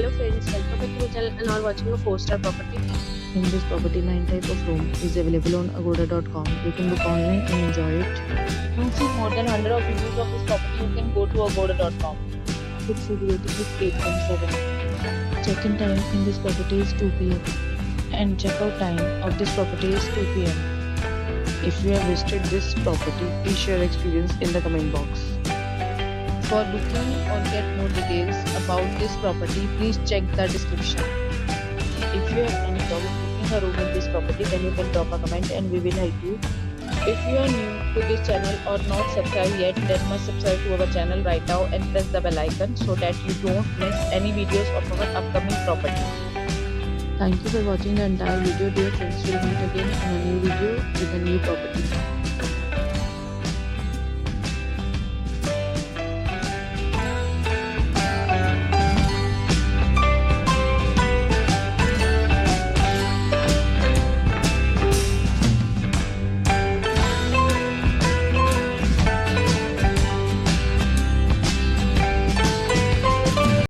Hello friends, welcome back to my channel and are watching a 4-star property. In this property, 9 type of room is available on agoda.com. You can book online and enjoy it. To see more than 100 of reviews of this property, you can go to agoda.com. Its rating is 8.7. Check-in time in this property is 2 p.m. and check-out time of this property is 2 p.m. If you have visited this property, please share your experience in the comment box. For booking or get more details about this property, please check the description. If you have any problem booking a room in this property, then you can drop a comment and we will help you. If you are new to this channel or not subscribed yet, then must subscribe to our channel right now and press the bell icon so that you don't miss any videos of our upcoming property. Thank you for watching the entire video. Dear friends, we'll meet again in a new video with a new property.